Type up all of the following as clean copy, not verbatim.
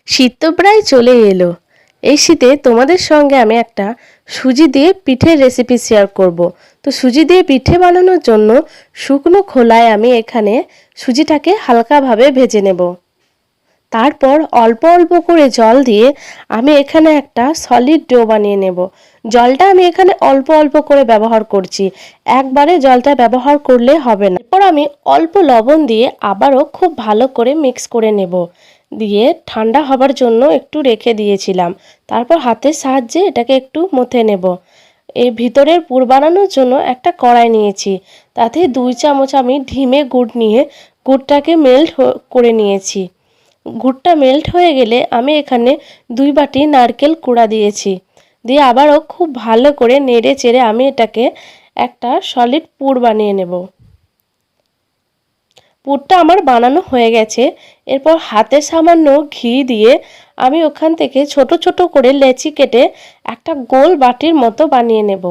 শীত তো প্রায় চলে এলো। এই শীতে তোমাদের সঙ্গে আমি একটা সুজি দিয়ে পিঠের রেসিপি শেয়ার করব। তো সুজি দিয়ে পিঠে বানানোর জন্য শুকনো খোলায় আমি এখানে সুজিটাকে হালকাভাবে ভেজে নেব। তারপর অল্প অল্প করে জল দিয়ে আমি এখানে একটা সলিড ডো বানিয়ে নেব। জলটা আমি এখানে অল্প অল্প করে ব্যবহার করছি, একবারে জলটা ব্যবহার করলে হবে না। এরপর আমি অল্প লবণ দিয়ে আবারও খুব ভালো করে মিক্স করে নেব, দিয়ে ঠান্ডা হবার জন্য একটু রেখে দিয়েছিলাম। তারপর হাতের সাহায্যে এটাকে একটু মথে নেব। এই ভিতরের পুর বানানোর জন্য একটা কড়াই নিয়েছি, তাতে 2 চামচ আমি ঢিমে গুড় নিয়ে গুড়টাকে মেল্ট করে নিয়েছি। গুড়টা মেল্ট হয়ে গেলে আমি এখানে 2 বাটি নারকেল কুড়া দিয়েছি, দিয়ে আবারও খুব ভালো করে নেড়ে চেড়ে আমি এটাকে একটা সলিড পুর বানিয়ে নেব। পুরটা আমার বানানো হয়ে গেছে। এরপর হাতে সামান্য ঘি দিয়ে আমি ওখান থেকে ছোট ছোট করে লেচি কেটে একটা গোল বাটির মতো বানিয়ে নেব।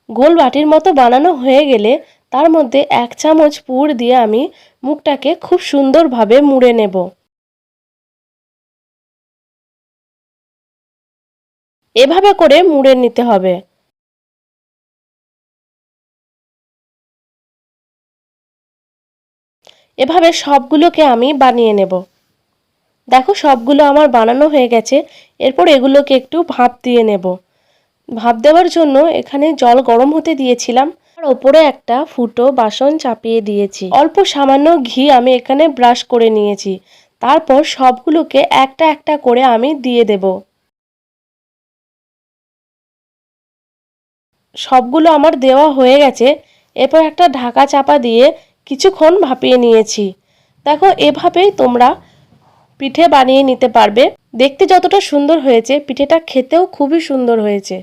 গোল বাটির মতো বানানো হয়ে গেলে তার মধ্যে 1 চামচ পুর দিয়ে আমি মুখটাকে খুব সুন্দরভাবে মুড়ে নেব। এভাবে করে মুড়ে নিতে হবে। এভাবে সবগুলোকে আমি বানিয়ে নেব। দেখো সবগুলো আমার বানানো হয়ে গেছে। এরপর এগুলোকে একটু ভাপ দিয়ে নেব। ভাপ দেওয়ার জন্য এখানে জল গরম হতে দিয়েছিলাম, আর ওপরে একটা ফুটো বাসন চাপিয়ে দিয়েছি। অল্প সামান্য ঘি আমি এখানে ব্রাশ করে নিয়েছি। তারপর সবগুলোকে একটা একটা করে আমি দিয়ে দেব। সবগুলো আমার দেওয়া হয়ে গেছে। এরপর একটা ঢাকা চাপা দিয়ে কিছুক্ষণ ভাপিয়ে নিয়েছি। দেখো এভাবেই তোমরা পিঠে বানিয়ে নিতে পারবে। দেখতে যতটা সুন্দর হয়েছে, পিঠেটা খেতেও খুবই সুন্দর হয়েছে।